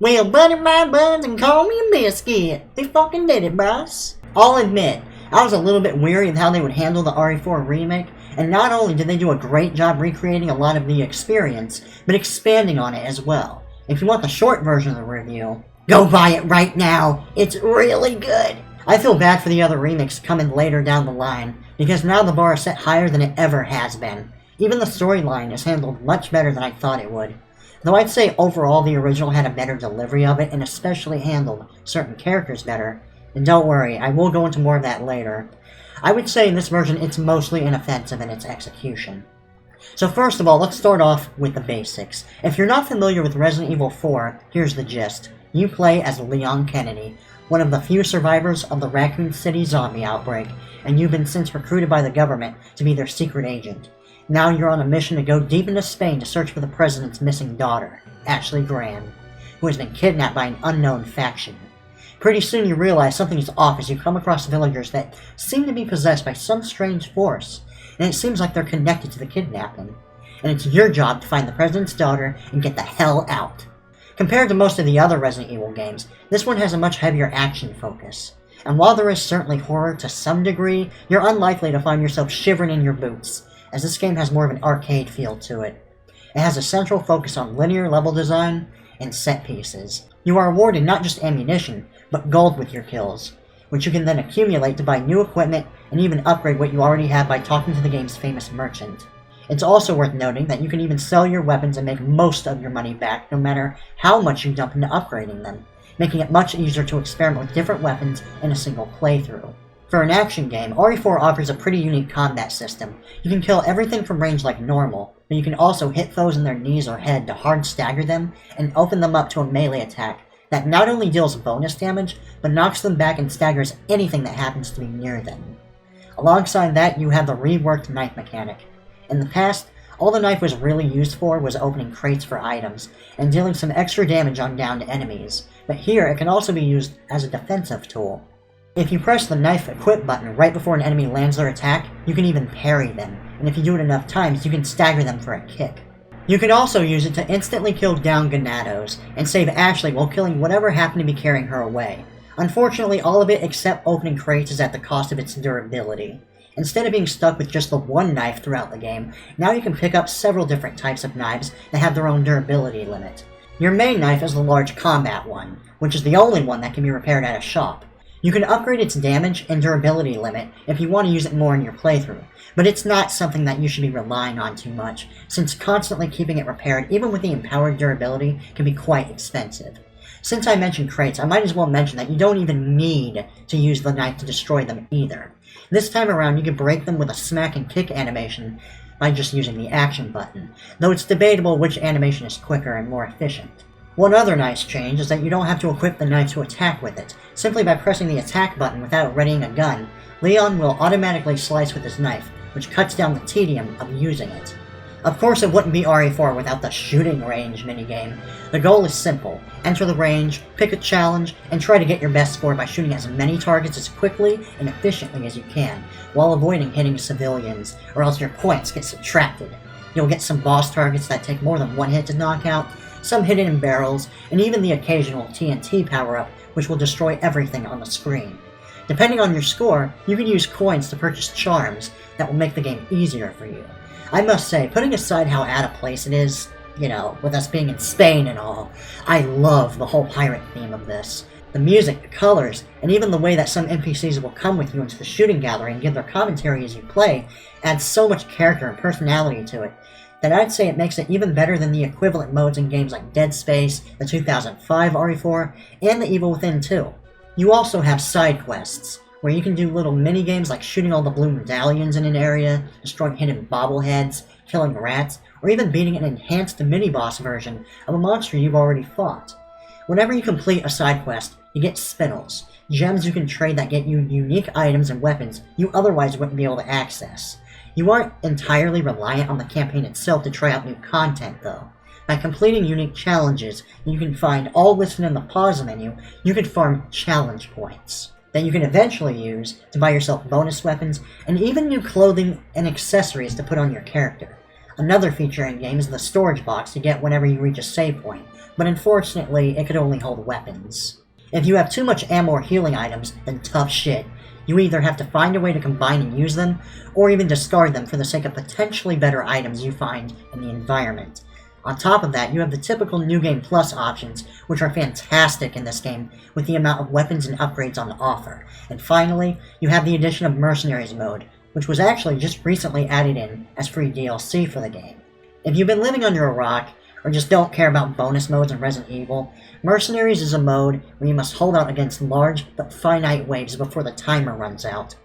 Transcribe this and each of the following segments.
Well, butter my buns and call me a biscuit. They fucking did it, boss. I'll admit, I was a little bit weary of how they would handle the RE4 Remake, and not only did they do a great job recreating a lot of the experience, but expanding on it as well. If you want the short version of the review, go buy it right now. It's really good. I feel bad for the other remakes coming later down the line, because now the bar is set higher than it ever has been. Even the storyline is handled much better than I thought it would. Though I'd say overall the original had a better delivery of it and especially handled certain characters better. And don't worry, I will go into more of that later. I would say in this version it's mostly inoffensive in its execution. So first of all, let's start off with the basics. If you're not familiar with Resident Evil 4, here's the gist. You play as Leon Kennedy, one of the few survivors of the Raccoon City zombie outbreak, and you've been since recruited by the government to be their secret agent. Now you're on a mission to go deep into Spain to search for the president's missing daughter, Ashley Graham, who has been kidnapped by an unknown faction. Pretty soon you realize something is off as you come across villagers that seem to be possessed by some strange force, and it seems like they're connected to the kidnapping. And it's your job to find the president's daughter and get the hell out. Compared to most of the other Resident Evil games, this one has a much heavier action focus. And while there is certainly horror to some degree, you're unlikely to find yourself shivering in your boots, as this game has more of an arcade feel to it. It has a central focus on linear level design and set pieces. You are awarded not just ammunition, but gold with your kills, which you can then accumulate to buy new equipment and even upgrade what you already have by talking to the game's famous merchant. It's also worth noting that you can even sell your weapons and make most of your money back no matter how much you dump into upgrading them, making it much easier to experiment with different weapons in a single playthrough. For an action game, RE4 offers a pretty unique combat system. You can kill everything from range like normal, but you can also hit foes in their knees or head to hard stagger them and open them up to a melee attack that not only deals bonus damage, but knocks them back and staggers anything that happens to be near them. Alongside that, you have the reworked knife mechanic. In the past, all the knife was really used for was opening crates for items, and dealing some extra damage on downed enemies, but here it can also be used as a defensive tool. If you press the knife equip button right before an enemy lands their attack, you can even parry them, and if you do it enough times, you can stagger them for a kick. You can also use it to instantly kill down Ganados, and save Ashley while killing whatever happened to be carrying her away. Unfortunately, all of it except opening crates is at the cost of its durability. Instead of being stuck with just the one knife throughout the game, now you can pick up several different types of knives that have their own durability limit. Your main knife is the large combat one, which is the only one that can be repaired at a shop. You can upgrade its damage and durability limit if you want to use it more in your playthrough, but it's not something that you should be relying on too much, since constantly keeping it repaired even with the empowered durability can be quite expensive. Since I mentioned crates, I might as well mention that you don't even need to use the knife to destroy them either. This time around you can break them with a smack and kick animation by just using the action button, though it's debatable which animation is quicker and more efficient. One other nice change is that you don't have to equip the knife to attack with it. Simply by pressing the attack button without readying a gun, Leon will automatically slice with his knife, which cuts down the tedium of using it. Of course it wouldn't be RE4 without the shooting range minigame. The goal is simple: enter the range, pick a challenge, and try to get your best score by shooting as many targets as quickly and efficiently as you can, while avoiding hitting civilians, or else your points get subtracted. You'll get some boss targets that take more than one hit to knock out, some hidden in barrels, and even the occasional TNT power-up, which will destroy everything on the screen. Depending on your score, you can use coins to purchase charms that will make the game easier for you. I must say, putting aside how out of place it is, with us being in Spain and all, I love the whole pirate theme of this. The music, the colors, and even the way that some NPCs will come with you into the shooting gallery and give their commentary as you play adds so much character and personality to it that I'd say it makes it even better than the equivalent modes in games like Dead Space, the 2005 RE4, and The Evil Within 2. You also have side quests, where you can do little mini-games like shooting all the blue medallions in an area, destroying hidden bobbleheads, killing rats, or even beating an enhanced mini-boss version of a monster you've already fought. Whenever you complete a side quest, you get spinels, gems you can trade that get you unique items and weapons you otherwise wouldn't be able to access. You aren't entirely reliant on the campaign itself to try out new content, though. By completing unique challenges you can find all listed in the pause menu, you can farm challenge points that you can eventually use to buy yourself bonus weapons and even new clothing and accessories to put on your character. Another feature in-game is the storage box you get whenever you reach a save point, but unfortunately it could only hold weapons. If you have too much ammo or healing items, then tough shit. You either have to find a way to combine and use them, or even discard them for the sake of potentially better items you find in the environment. On top of that, you have the typical New Game Plus options, which are fantastic in this game with the amount of weapons and upgrades on offer. And finally, you have the addition of Mercenaries mode, which was actually just recently added in as free DLC for the game. If you've been living under a rock, or just don't care about bonus modes in Resident Evil, Mercenaries is a mode where you must hold out against large but finite waves before the timer runs out.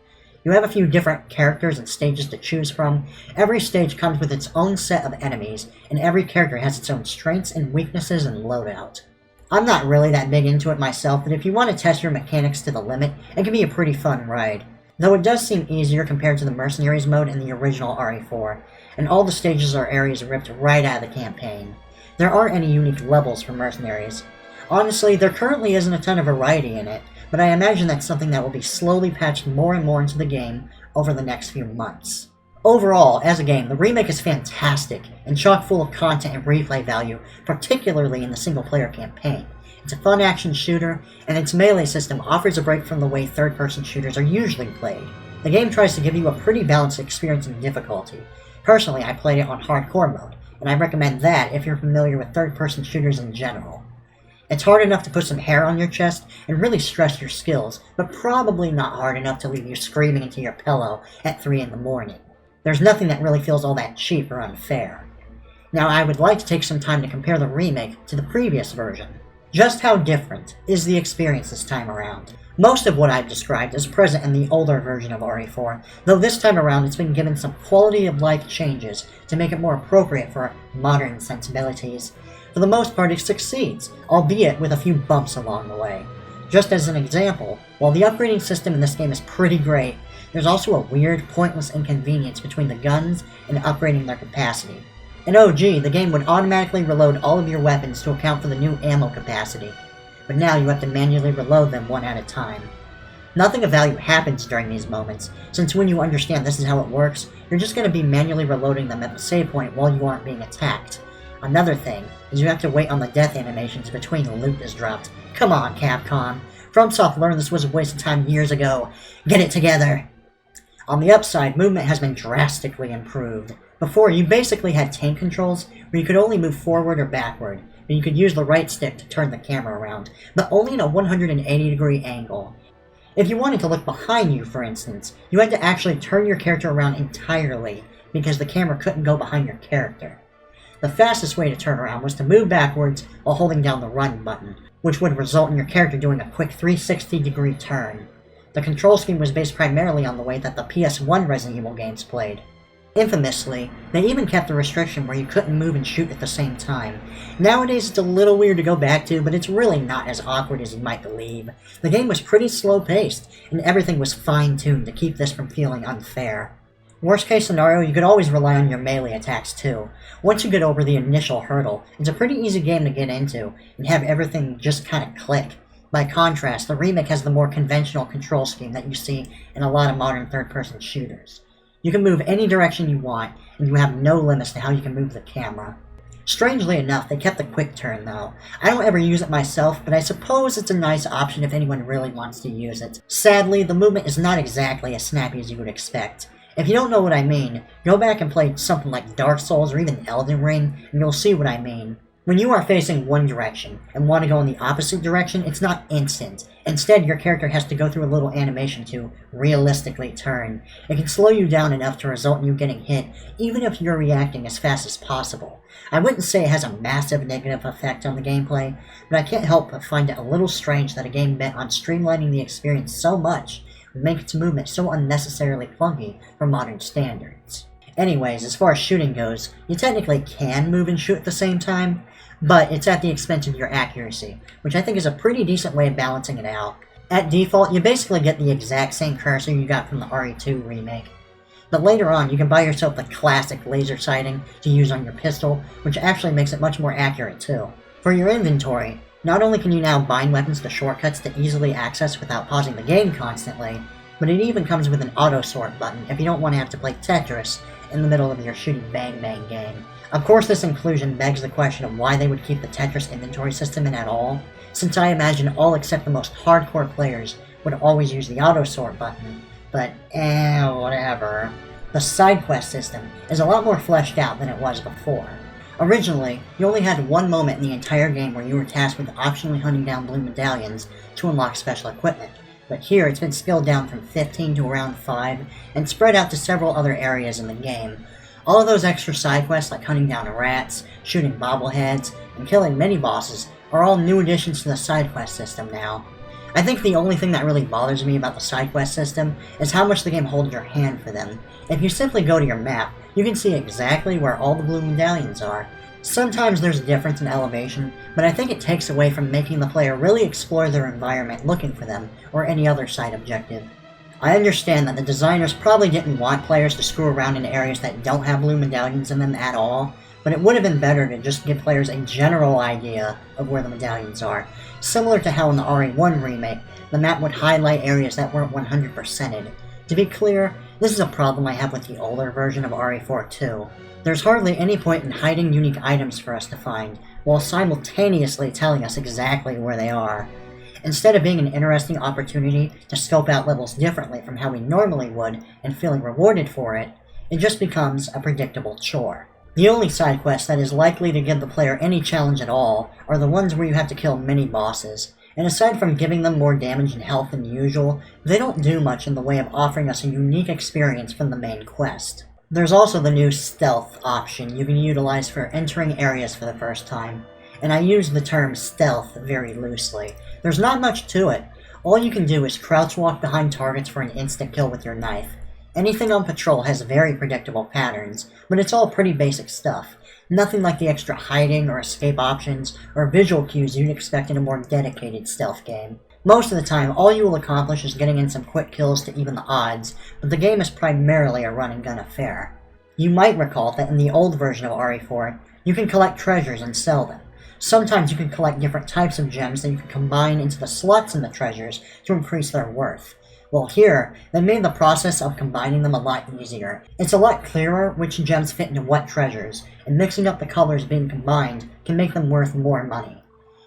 You have a few different characters and stages to choose from. Every stage comes with its own set of enemies, and every character has its own strengths and weaknesses and loadout. I'm not really that big into it myself, but if you want to test your mechanics to the limit, it can be a pretty fun ride. Though it does seem easier compared to the Mercenaries mode in the original RE4, and all the stages are areas ripped right out of the campaign. There aren't any unique levels for Mercenaries. Honestly, there currently isn't a ton of variety in it, but I imagine that's something that will be slowly patched more and more into the game over the next few months. Overall, as a game, the remake is fantastic and chock full of content and replay value, particularly in the single-player campaign. It's a fun action shooter, and its melee system offers a break from the way third-person shooters are usually played. The game tries to give you a pretty balanced experience in difficulty. Personally, I played it on hardcore mode, and I recommend that if you're familiar with third-person shooters in general. It's hard enough to put some hair on your chest and really stress your skills, but probably not hard enough to leave you screaming into your pillow at 3 in the morning. There's nothing that really feels all that cheap or unfair. Now, I would like to take some time to compare the remake to the previous version. Just how different is the experience this time around? Most of what I've described is present in the older version of RE4, though this time around it's been given some quality of life changes to make it more appropriate for modern sensibilities. For the most part, it succeeds, albeit with a few bumps along the way. Just as an example, while the upgrading system in this game is pretty great, there's also a weird, pointless inconvenience between the guns and upgrading their capacity. In OG, the game would automatically reload all of your weapons to account for the new ammo capacity, but now you have to manually reload them one at a time. Nothing of value happens during these moments, since when you understand this is how it works, you're just going to be manually reloading them at the save point while you aren't being attacked. Another thing is you have to wait on the death animations between the loot is dropped. Come on, Capcom. FromSoft learned this was a waste of time years ago. Get it together! On the upside, movement has been drastically improved. Before, you basically had tank controls where you could only move forward or backward, but you could use the right stick to turn the camera around, but only in a 180-degree angle. If you wanted to look behind you, for instance, you had to actually turn your character around entirely, because the camera couldn't go behind your character. The fastest way to turn around was to move backwards while holding down the run button, which would result in your character doing a quick 360-degree turn. The control scheme was based primarily on the way that the PS1 Resident Evil games played. Infamously, they even kept a restriction where you couldn't move and shoot at the same time. Nowadays it's a little weird to go back to, but it's really not as awkward as you might believe. The game was pretty slow-paced, and everything was fine-tuned to keep this from feeling unfair. Worst case scenario, you could always rely on your melee attacks too. Once you get over the initial hurdle, it's a pretty easy game to get into, and have everything just kinda click. By contrast, the remake has the more conventional control scheme that you see in a lot of modern third-person shooters. You can move any direction you want, and you have no limits to how you can move the camera. Strangely enough, they kept the quick turn though. I don't ever use it myself, but I suppose it's a nice option if anyone really wants to use it. Sadly, the movement is not exactly as snappy as you would expect. If you don't know what I mean, go back and play something like Dark Souls or even Elden Ring, and you'll see what I mean. When you are facing one direction and want to go in the opposite direction, it's not instant. Instead, your character has to go through a little animation to realistically turn. It can slow you down enough to result in you getting hit, even if you're reacting as fast as possible. I wouldn't say it has a massive negative effect on the gameplay, but I can't help but find it a little strange that a game bent on streamlining the experience so much would make its movement so unnecessarily clunky for modern standards. Anyways, as far as shooting goes, you technically can move and shoot at the same time, but it's at the expense of your accuracy, which I think is a pretty decent way of balancing it out. At default, you basically get the exact same cursor you got from the RE2 remake. But later on, you can buy yourself the classic laser sighting to use on your pistol, which actually makes it much more accurate too. For your inventory, not only can you now bind weapons to shortcuts to easily access without pausing the game constantly, but it even comes with an auto-sort button if you don't want to have to play Tetris in the middle of your shooting bang bang game. Of course, this inclusion begs the question of why they would keep the Tetris inventory system in at all, since I imagine all except the most hardcore players would always use the auto-sort button, but whatever. The side quest system is a lot more fleshed out than it was before. Originally, you only had one moment in the entire game where you were tasked with optionally hunting down blue medallions to unlock special equipment, but here it's been scaled down from 15 to around 5 and spread out to several other areas in the game. All of those extra side quests like hunting down rats, shooting bobbleheads, and killing mini-bosses are all new additions to the side quest system now. I think the only thing that really bothers me about the side quest system is how much the game holds your hand for them. If you simply go to your map, you can see exactly where all the blue medallions are. Sometimes there's a difference in elevation, but I think it takes away from making the player really explore their environment looking for them, or any other side objective. I understand that the designers probably didn't want players to screw around in areas that don't have blue medallions in them at all, but it would have been better to just give players a general idea of where the medallions are, similar to how in the RE1 Remake, the map would highlight areas that weren't 100%ed. To be clear, this is a problem I have with the older version of RE4 too. There's hardly any point in hiding unique items for us to find, while simultaneously telling us exactly where they are. Instead of being an interesting opportunity to scope out levels differently from how we normally would and feeling rewarded for it, it just becomes a predictable chore. The only side quest that is likely to give the player any challenge at all are the ones where you have to kill mini-bosses, and aside from giving them more damage and health than usual, they don't do much in the way of offering us a unique experience from the main quest. There's also the new stealth option you can utilize for entering areas for the first time, and I use the term stealth very loosely. There's not much to it. All you can do is crouch walk behind targets for an instant kill with your knife. Anything on patrol has very predictable patterns, but it's all pretty basic stuff. Nothing like the extra hiding or escape options or visual cues you'd expect in a more dedicated stealth game. Most of the time, all you will accomplish is getting in some quick kills to even the odds, but the game is primarily a run-and-gun affair. You might recall that in the old version of RE4, you can collect treasures and sell them. Sometimes you can collect different types of gems that you can combine into the slots in the treasures to increase their worth. Well, here, they made the process of combining them a lot easier. It's a lot clearer which gems fit into what treasures, and mixing up the colors being combined can make them worth more money.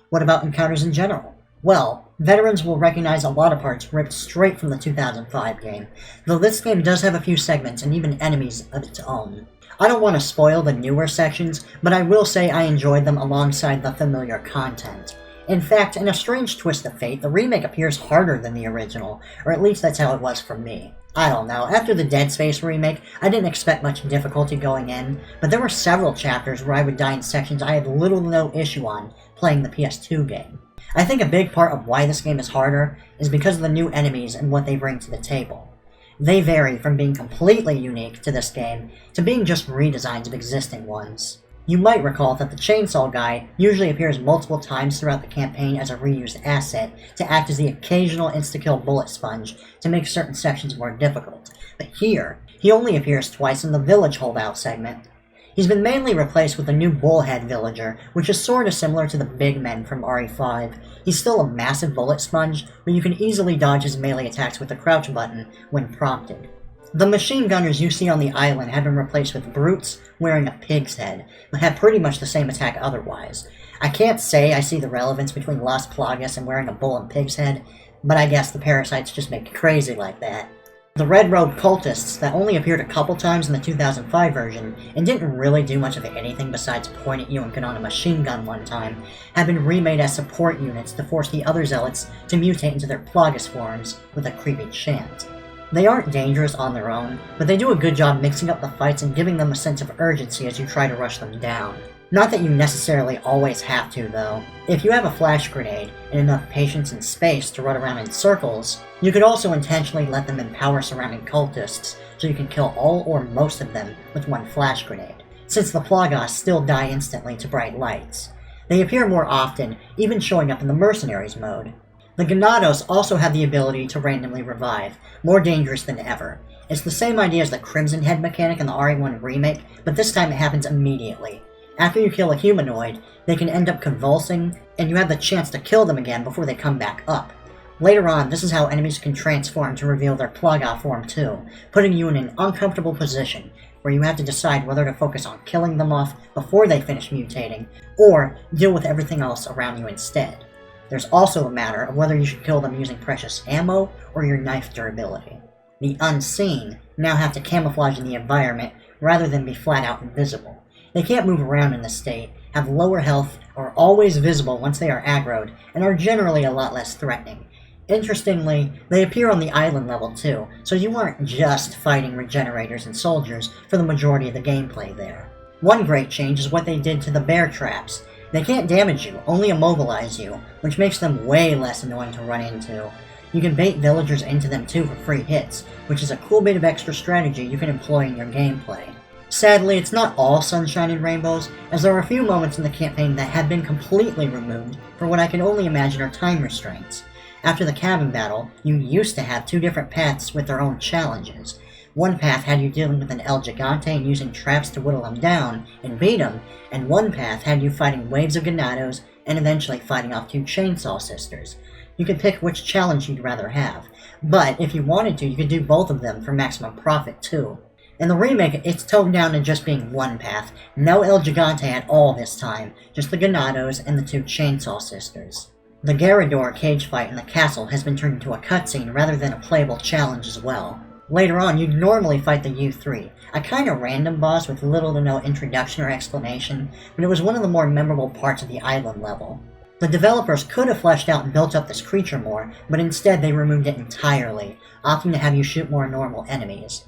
What about encounters in general? Well, veterans will recognize a lot of parts ripped straight from the 2005 game, though this game does have a few segments and even enemies of its own. I don't want to spoil the newer sections, but I will say I enjoyed them alongside the familiar content. In fact, in a strange twist of fate, the remake appears harder than the original, or at least that's how it was for me. I don't know, after the Dead Space remake, I didn't expect much difficulty going in, but there were several chapters where I would die in sections I had little to no issue on playing the PS2 game. I think a big part of why this game is harder is because of the new enemies and what they bring to the table. They vary from being completely unique to this game to being just redesigns of existing ones. You might recall that the Chainsaw Guy usually appears multiple times throughout the campaign as a reused asset to act as the occasional insta-kill bullet sponge to make certain sections more difficult, but here, he only appears twice in the village holdout segment. He's been mainly replaced with the new Bullhead Villager, which is sorta similar to the Big Men from RE5. He's still a massive bullet sponge, but you can easily dodge his melee attacks with the crouch button when prompted. The machine gunners you see on the island have been replaced with brutes wearing a pig's head, but have pretty much the same attack otherwise. I can't say I see the relevance between Las Plagas and wearing a bull and pig's head, but I guess the parasites just make it crazy like that. The Red Robe cultists that only appeared a couple times in the 2005 version and didn't really do much of anything besides point at you and get on a machine gun one time have been remade as support units to force the other zealots to mutate into their Plagas forms with a creepy chant. They aren't dangerous on their own, but they do a good job mixing up the fights and giving them a sense of urgency as you try to rush them down. Not that you necessarily always have to, though. If you have a flash grenade and enough patience and space to run around in circles, you could also intentionally let them empower surrounding cultists so you can kill all or most of them with one flash grenade, since the Plagas still die instantly to bright lights. They appear more often, even showing up in the Mercenaries mode. The Ganados also have the ability to randomly revive, more dangerous than ever. It's the same idea as the Crimson Head mechanic in the RE1 Remake, but this time it happens immediately. After you kill a humanoid, they can end up convulsing, and you have the chance to kill them again before they come back up. Later on, this is how enemies can transform to reveal their Plaga form too, putting you in an uncomfortable position, where you have to decide whether to focus on killing them off before they finish mutating, or deal with everything else around you instead. There's also a matter of whether you should kill them using precious ammo or your knife durability. The unseen now have to camouflage in the environment rather than be flat out invisible. They can't move around in this state, have lower health, are always visible once they are aggroed, and are generally a lot less threatening. Interestingly, they appear on the island level too, so you aren't just fighting regenerators and soldiers for the majority of the gameplay there. One great change is what they did to the bear traps. They can't damage you, only immobilize you, which makes them way less annoying to run into. You can bait villagers into them too for free hits, which is a cool bit of extra strategy you can employ in your gameplay. Sadly, it's not all sunshine and rainbows, as there are a few moments in the campaign that have been completely removed for what I can only imagine are time restraints. After the cabin battle, you used to have two different paths with their own challenges. One path had you dealing with an El Gigante and using traps to whittle him down and beat him, and one path had you fighting waves of Ganados and eventually fighting off two Chainsaw Sisters. You could pick which challenge you'd rather have, but if you wanted to, you could do both of them for maximum profit too. In the remake, it's toned down to just being one path, no El Gigante at all this time, just the Ganados and the two Chainsaw Sisters. The Garrador cage fight in the castle has been turned into a cutscene rather than a playable challenge as well. Later on, you'd normally fight the U3, a kinda random boss with little to no introduction or explanation, but it was one of the more memorable parts of the island level. The developers could have fleshed out and built up this creature more, but instead they removed it entirely, opting to have you shoot more normal enemies.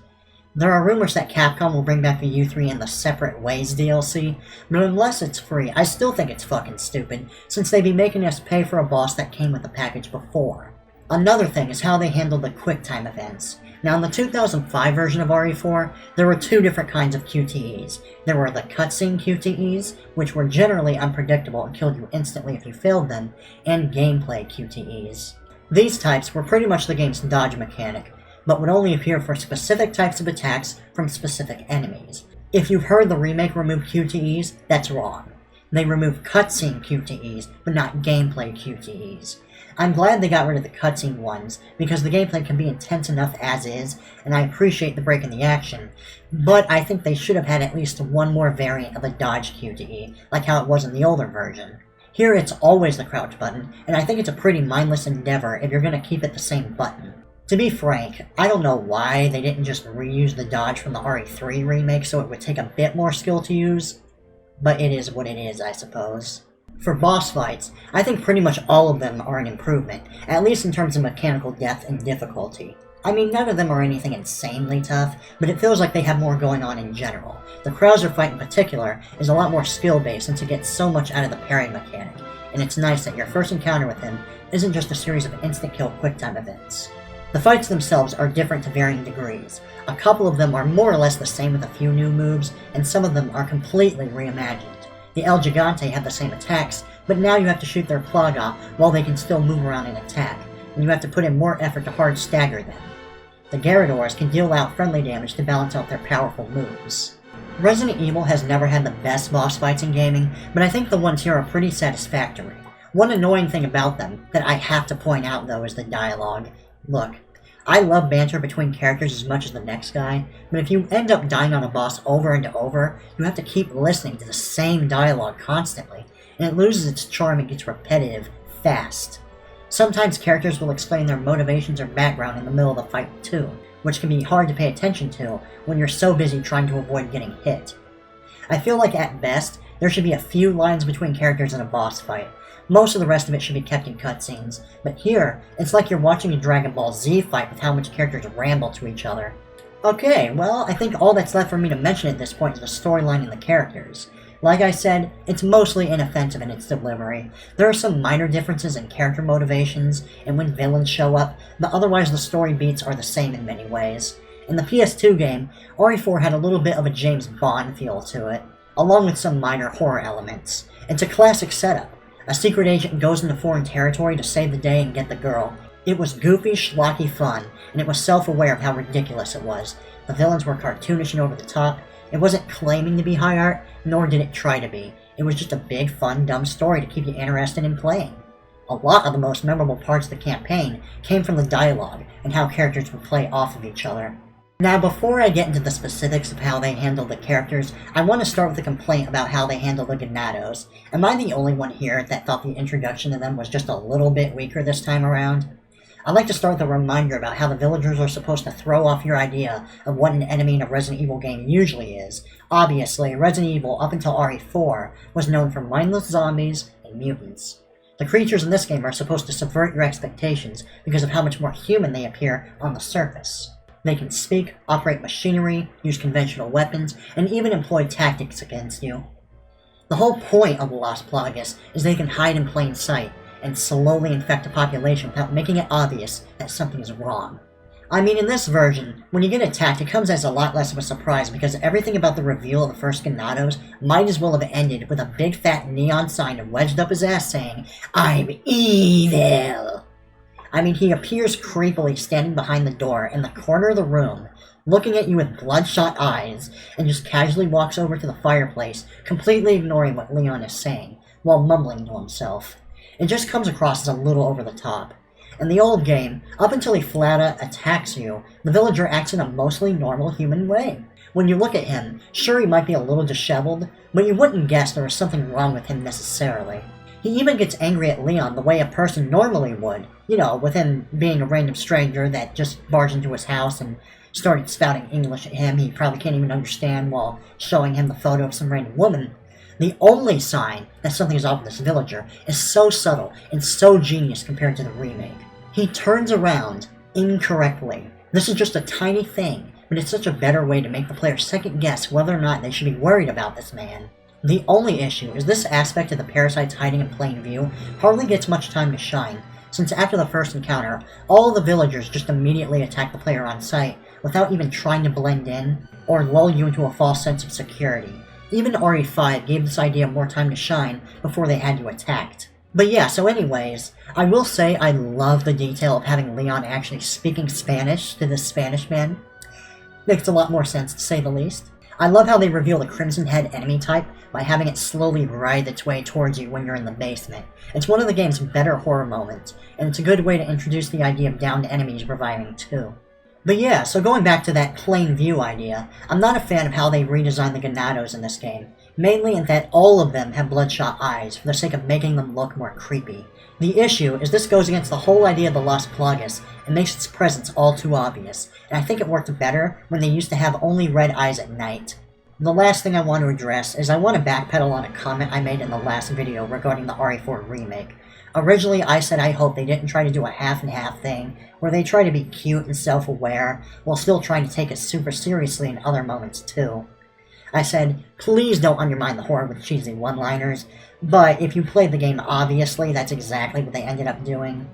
There are rumors that Capcom will bring back the U3 in the Separate Ways DLC, but unless it's free, I still think it's fucking stupid, since they'd be making us pay for a boss that came with the package before. Another thing is how they handled the QuickTime events. Now in the 2005 version of RE4, there were two different kinds of QTEs. There were the cutscene QTEs, which were generally unpredictable and killed you instantly if you failed them, and gameplay QTEs. These types were pretty much the game's dodge mechanic, but would only appear for specific types of attacks from specific enemies. If you've heard the remake remove QTEs, that's wrong. They remove cutscene QTEs, but not gameplay QTEs. I'm glad they got rid of the cutscene ones, because the gameplay can be intense enough as is, and I appreciate the break in the action, but I think they should have had at least one more variant of a dodge QTE, like how it was in the older version. Here it's always the crouch button, and I think it's a pretty mindless endeavor if you're going to keep it the same button. To be frank, I don't know why they didn't just reuse the dodge from the RE3 remake so it would take a bit more skill to use, but it is what it is, I suppose. For boss fights, I think pretty much all of them are an improvement, at least in terms of mechanical depth and difficulty. I mean, none of them are anything insanely tough, but it feels like they have more going on in general. The Krauser fight in particular is a lot more skill-based since it gets so much out of the parry mechanic, and it's nice that your first encounter with him isn't just a series of instant-kill QuickTime events. The fights themselves are different to varying degrees. A couple of them are more or less the same with a few new moves, and some of them are completely reimagined. The El Gigante have the same attacks, but now you have to shoot their Plaga while they can still move around and attack, and you have to put in more effort to hard stagger them. The Garradors can deal out friendly damage to balance out their powerful moves. Resident Evil has never had the best boss fights in gaming, but I think the ones here are pretty satisfactory. One annoying thing about them that I have to point out though is the dialogue. Look, I love banter between characters as much as the next guy, but if you end up dying on a boss over and over, you have to keep listening to the same dialogue constantly, and it loses its charm and gets repetitive fast. Sometimes characters will explain their motivations or background in the middle of the fight too, which can be hard to pay attention to when you're so busy trying to avoid getting hit. I feel like at best, there should be a few lines between characters in a boss fight. Most of the rest of it should be kept in cutscenes, but here, it's like you're watching a Dragon Ball Z fight with how much characters ramble to each other. Okay, well, I think all that's left for me to mention at this point is the storyline and the characters. Like I said, it's mostly inoffensive in its delivery. There are some minor differences in character motivations and when villains show up, but otherwise the story beats are the same in many ways. In the PS2 game, RE4 had a little bit of a James Bond feel to it, along with some minor horror elements. It's a classic setup. A secret agent goes into foreign territory to save the day and get the girl. It was goofy, schlocky fun, and it was self-aware of how ridiculous it was. The villains were cartoonish and over the top. It wasn't claiming to be high art, nor did it try to be. It was just a big, fun, dumb story to keep you interested in playing. A lot of the most memorable parts of the campaign came from the dialogue and how characters would play off of each other. Now, before I get into the specifics of how they handle the characters, I want to start with a complaint about how they handle the Ganados. Am I the only one here that thought the introduction to them was just a little bit weaker this time around? I'd like to start with a reminder about how the villagers are supposed to throw off your idea of what an enemy in a Resident Evil game usually is. Obviously, Resident Evil, up until RE4, was known for mindless zombies and mutants. The creatures in this game are supposed to subvert your expectations because of how much more human they appear on the surface. They can speak, operate machinery, use conventional weapons, and even employ tactics against you. The whole point of the Lost Plagas is they can hide in plain sight and slowly infect a population without making it obvious that something is wrong. I mean, in this version, when you get attacked, it comes as a lot less of a surprise because everything about the reveal of the first Ganados might as well have ended with a big fat neon sign wedged up his ass saying, "I'm evil!" I mean, he appears creepily standing behind the door in the corner of the room, looking at you with bloodshot eyes, and just casually walks over to the fireplace, completely ignoring what Leon is saying, while mumbling to himself. It just comes across as a little over the top. In the old game, up until he flat out attacks you, the villager acts in a mostly normal human way. When you look at him, sure he might be a little disheveled, but you wouldn't guess there was something wrong with him necessarily. He even gets angry at Leon the way a person normally would, with him being a random stranger that just barged into his house and started spouting English at him he probably can't even understand while showing him the photo of some random woman. The only sign that something is off with this villager is so subtle and so genius compared to the remake. He turns around incorrectly. This is just a tiny thing, but it's such a better way to make the player second guess whether or not they should be worried about this man. The only issue is this aspect of the parasites hiding in plain view hardly gets much time to shine, since after the first encounter, all the villagers just immediately attack the player on sight without even trying to blend in or lull you into a false sense of security. Even RE5 gave this idea more time to shine before they had you attacked. But yeah, so anyways, I will say I love the detail of having Leon actually speaking Spanish to this Spanish man. Makes a lot more sense to say the least. I love how they reveal the Crimson Head enemy type by having it slowly writhe its way towards you when you're in the basement. It's one of the game's better horror moments, and it's a good way to introduce the idea of downed enemies reviving too. But yeah, so going back to that plain view idea, I'm not a fan of how they redesigned the Ganados in this game, mainly in that all of them have bloodshot eyes for the sake of making them look more creepy. The issue is this goes against the whole idea of the Lost Plagas and makes its presence all too obvious, and I think it worked better when they used to have only red eyes at night. The last thing I want to address is I want to backpedal on a comment I made in the last video regarding the RE4 Remake. Originally, I said I hope they didn't try to do a half-and-half thing, where they try to be cute and self-aware, while still trying to take it super seriously in other moments too. I said, please don't undermine the horror with cheesy one-liners, but if you played the game, obviously that's exactly what they ended up doing.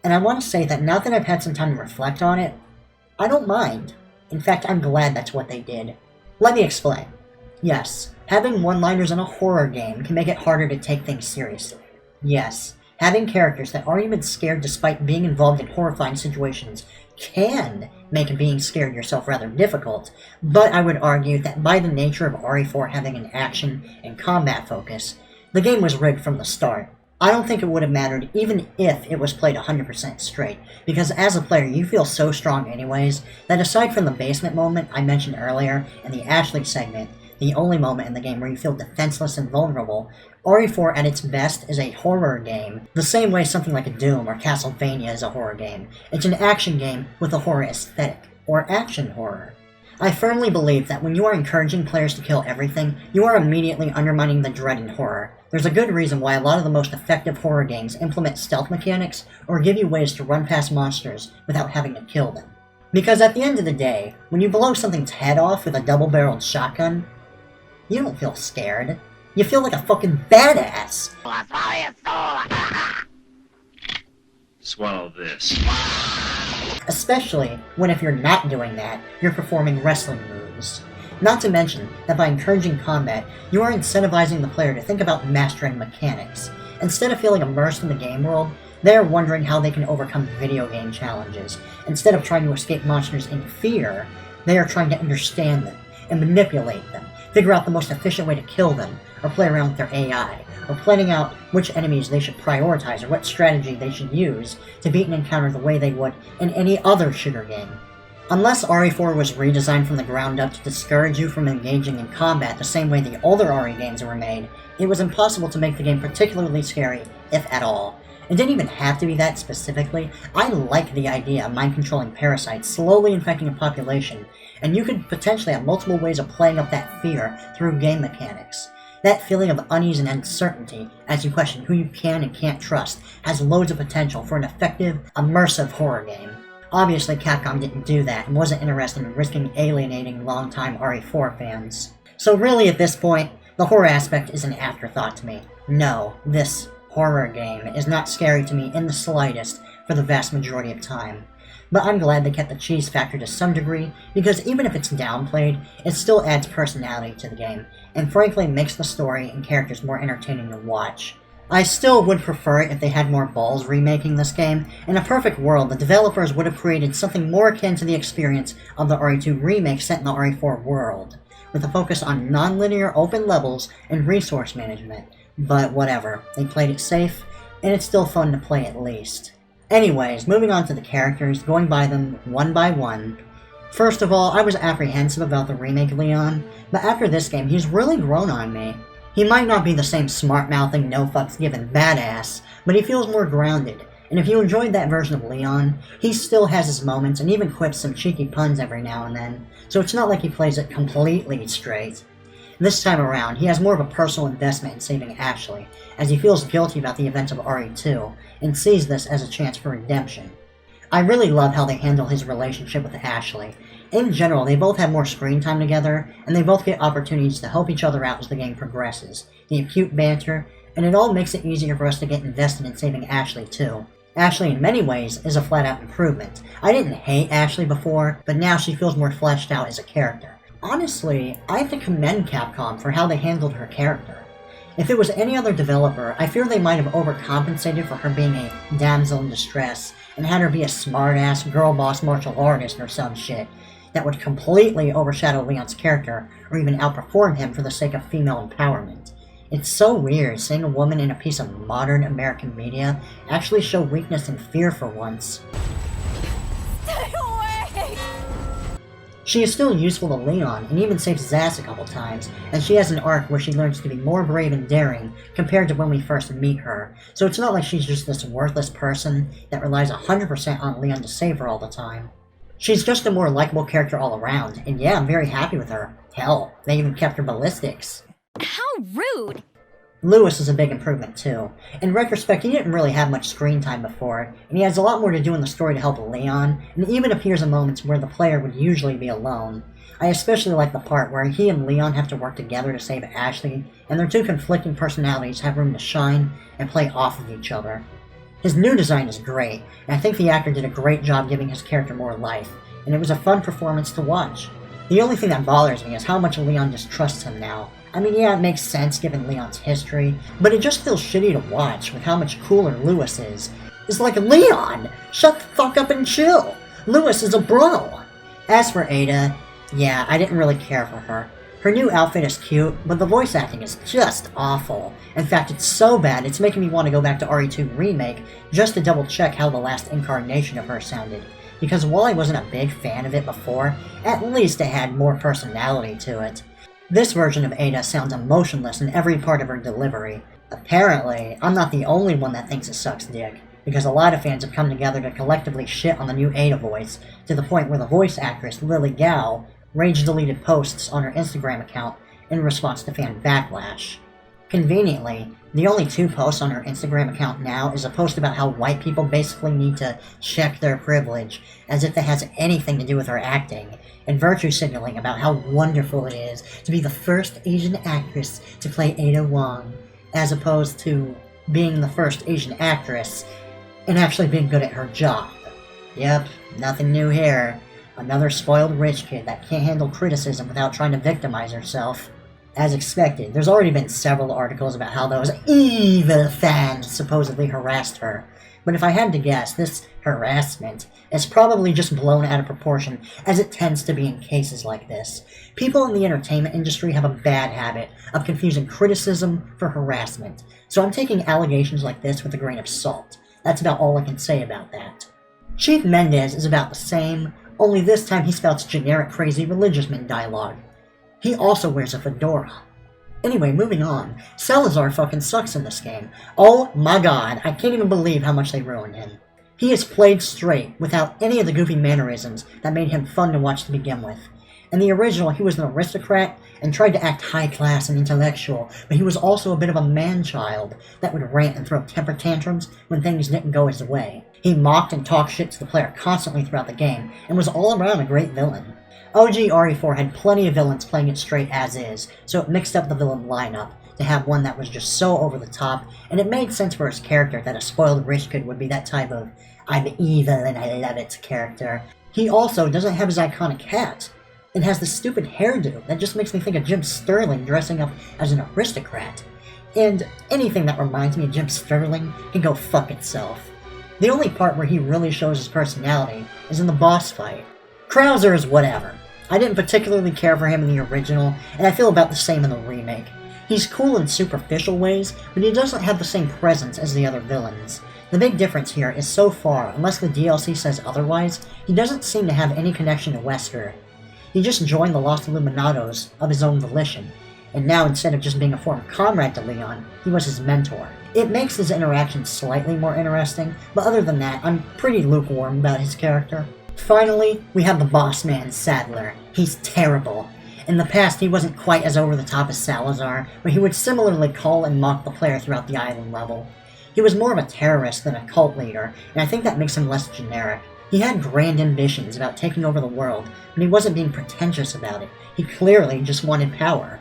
And I want to say that now that I've had some time to reflect on it, I don't mind. In fact, I'm glad that's what they did. Let me explain. Yes, having one-liners in a horror game can make it harder to take things seriously. Yes, having characters that aren't even scared despite being involved in horrifying situations can make being scared yourself rather difficult, but I would argue that by the nature of RE4 having an action and combat focus, the game was rigged from the start. I don't think it would have mattered even if it was played 100% straight, because as a player you feel so strong anyways, that aside from the basement moment I mentioned earlier and the Ashley segment, the only moment in the game where you feel defenseless and vulnerable, RE4 at its best is a horror game, the same way something like a Doom or Castlevania is a horror game. It's an action game with a horror aesthetic, or action horror. I firmly believe that when you are encouraging players to kill everything, you are immediately undermining the dread in horror. There's a good reason why a lot of the most effective horror games implement stealth mechanics or give you ways to run past monsters without having to kill them. Because at the end of the day, when you blow something's head off with a double-barreled shotgun, you don't feel scared. You feel like a fucking badass. Swallow this. Especially when if you're not doing that, you're performing wrestling moves. Not to mention that by encouraging combat, you are incentivizing the player to think about mastering mechanics. Instead of feeling immersed in the game world, they are wondering how they can overcome video game challenges. Instead of trying to escape monsters in fear, they are trying to understand them and manipulate them, figure out the most efficient way to kill them, or play around with their AI, or planning out which enemies they should prioritize or what strategy they should use to beat an encounter the way they would in any other shooter game. Unless RE4 was redesigned from the ground up to discourage you from engaging in combat the same way the older RE games were made, it was impossible to make the game particularly scary, if at all. It didn't even have to be that specifically. I like the idea of mind-controlling parasites slowly infecting a population, and you could potentially have multiple ways of playing up that fear through game mechanics. That feeling of unease and uncertainty as you question who you can and can't trust has loads of potential for an effective, immersive horror game. Obviously, Capcom didn't do that and wasn't interested in risking alienating longtime RE4 fans. So really at this point, the horror aspect is an afterthought to me. No, this horror game is not scary to me in the slightest for the vast majority of time. But I'm glad they kept the cheese factor to some degree, because even if it's downplayed, it still adds personality to the game, and frankly makes the story and characters more entertaining to watch. I still would prefer it if they had more balls remaking this game. In a perfect world, the developers would have created something more akin to the experience of the RE2 remake set in the RE4 world, with a focus on non-linear open levels and resource management. But whatever, they played it safe, and it's still fun to play at least. Anyways, moving on to the characters, going by them one by one. First of all, I was apprehensive about the remake Leon, but after this game, he's really grown on me. He might not be the same smart-mouthing, no-fucks-given badass, but he feels more grounded, and if you enjoyed that version of Leon, he still has his moments and even quips some cheeky puns every now and then, so it's not like he plays it completely straight. This time around, he has more of a personal investment in saving Ashley, as he feels guilty about the events of RE2, and sees this as a chance for redemption. I really love how they handle his relationship with Ashley. In general, they both have more screen time together, and they both get opportunities to help each other out as the game progresses. The cute banter, and it all makes it easier for us to get invested in saving Ashley too. Ashley in many ways is a flat-out improvement. I didn't hate Ashley before, but now she feels more fleshed out as a character. Honestly, I have to commend Capcom for how they handled her character. If it was any other developer, I fear they might have overcompensated for her being a damsel in distress, and had her be a smart-ass girl-boss martial artist or some shit that would completely overshadow Leon's character, or even outperform him for the sake of female empowerment. It's so weird seeing a woman in a piece of modern American media actually show weakness and fear for once. Stay away! She is still useful to Leon, and even saves his ass a couple times, and she has an arc where she learns to be more brave and daring compared to when we first meet her, so it's not like she's just this worthless person that relies 100% on Leon to save her all the time. She's just a more likable character all around, and yeah, I'm very happy with her. Hell, they even kept her ballistics. How rude! Lewis is a big improvement too. In retrospect, he didn't really have much screen time before, and he has a lot more to do in the story to help Leon, and even appears in moments where the player would usually be alone. I especially like the part where he and Leon have to work together to save Ashley, and their two conflicting personalities have room to shine and play off of each other. His new design is great, and I think the actor did a great job giving his character more life, and it was a fun performance to watch. The only thing that bothers me is how much Leon distrusts him now. I mean, yeah, it makes sense given Leon's history, but it just feels shitty to watch with how much cooler Lewis is. It's like, Leon! Shut the fuck up and chill! Lewis is a bro! As for Ada, yeah, I didn't really care for her. Her new outfit is cute, but the voice acting is just awful. In fact, it's so bad it's making me want to go back to RE2 Remake just to double check how the last incarnation of her sounded. Because while I wasn't a big fan of it before, at least it had more personality to it. This version of Ada sounds emotionless in every part of her delivery. Apparently, I'm not the only one that thinks it sucks dick, because a lot of fans have come together to collectively shit on the new Ada voice, to the point where the voice actress Lily Gao rage-deleted posts on her Instagram account in response to fan backlash. Conveniently, the only two posts on her Instagram account now is a post about how white people basically need to check their privilege, as if that has anything to do with her acting, and virtue signaling about how wonderful it is to be the first Asian actress to play Ada Wong, as opposed to being the first Asian actress and actually being good at her job. Yep, nothing new here. Another spoiled rich kid that can't handle criticism without trying to victimize herself. As expected, there's already been several articles about how those evil fans supposedly harassed her. But if I had to guess, this harassment is probably just blown out of proportion, as it tends to be in cases like this. People in the entertainment industry have a bad habit of confusing criticism for harassment, so I'm taking allegations like this with a grain of salt. That's about all I can say about that. Chief Mendez is about the same, only this time he spouts generic crazy religious man dialogue. He also wears a fedora. Anyway, moving on. Salazar fucking sucks in this game. Oh my god, I can't even believe how much they ruined him. He is played straight, without any of the goofy mannerisms that made him fun to watch to begin with. In the original, he was an aristocrat and tried to act high class and intellectual, but he was also a bit of a man-child that would rant and throw temper tantrums when things didn't go his way. He mocked and talked shit to the player constantly throughout the game, and was all around a great villain. OG RE4 had plenty of villains playing it straight as is, so it mixed up the villain lineup to have one that was just so over the top, and it made sense for his character that a spoiled rich kid would be that type of "I'm evil and I love it" character. He also doesn't have his iconic hat. It has this stupid hairdo that just makes me think of Jim Sterling dressing up as an aristocrat. And anything that reminds me of Jim Sterling can go fuck itself. The only part where he really shows his personality is in the boss fight. Krauser is whatever. I didn't particularly care for him in the original, and I feel about the same in the remake. He's cool in superficial ways, but he doesn't have the same presence as the other villains. The big difference here is so far, unless the DLC says otherwise, he doesn't seem to have any connection to Wesker. He just joined the Lost Illuminados of his own volition, and now instead of just being a former comrade to Leon, he was his mentor. It makes his interactions slightly more interesting, but other than that, I'm pretty lukewarm about his character. Finally, we have the boss man, Sadler. He's terrible. In the past, he wasn't quite as over the top as Salazar, but he would similarly call and mock the player throughout the island level. He was more of a terrorist than a cult leader, and I think that makes him less generic. He had grand ambitions about taking over the world, but he wasn't being pretentious about it. He clearly just wanted power.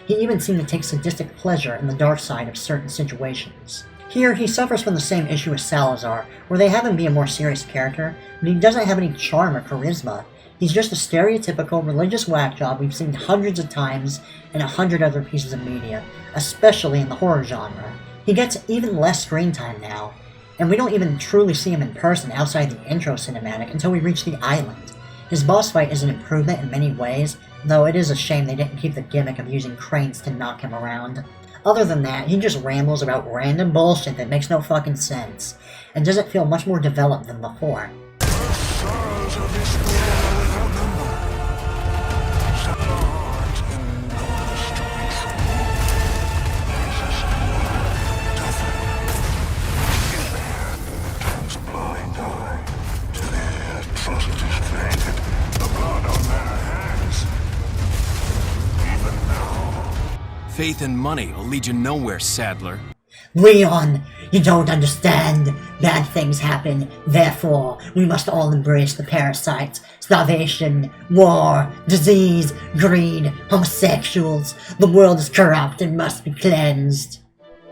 He even seemed to take sadistic pleasure in the dark side of certain situations. Here, he suffers from the same issue as Salazar, where they have him be a more serious character, but he doesn't have any charm or charisma. He's just a stereotypical religious whack job we've seen hundreds of times in 100 other pieces of media, especially in the horror genre. He gets even less screen time now, and we don't even truly see him in person outside the intro cinematic until we reach the island. His boss fight is an improvement in many ways, though it is a shame they didn't keep the gimmick of using cranes to knock him around. Other than that, he just rambles about random bullshit that makes no fucking sense, and doesn't feel much more developed than before. Faith and money will lead you nowhere, Sadler. Leon, you don't understand. Bad things happen, therefore we must all embrace the parasites, starvation, war, disease, greed, homosexuals. The world is corrupt and must be cleansed.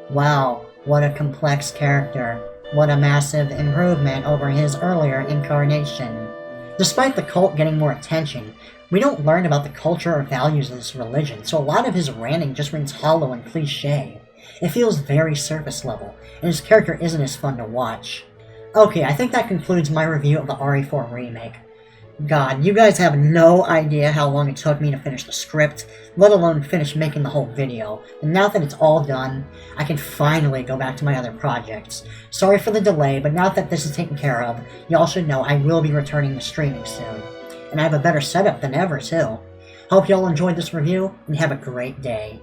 Wow, what a complex character. What a massive improvement over his earlier incarnation. Despite the cult getting more attention, we don't learn about the culture or values of this religion, so a lot of his ranting just rings hollow and cliché. It feels very surface level, and his character isn't as fun to watch. Okay, I think that concludes my review of the RE4 Remake. God, you guys have no idea how long it took me to finish the script, let alone finish making the whole video. And now that it's all done, I can finally go back to my other projects. Sorry for the delay, but now that this is taken care of, y'all should know I will be returning to streaming soon. And I have a better setup than ever, too. Hope y'all enjoyed this review, and have a great day.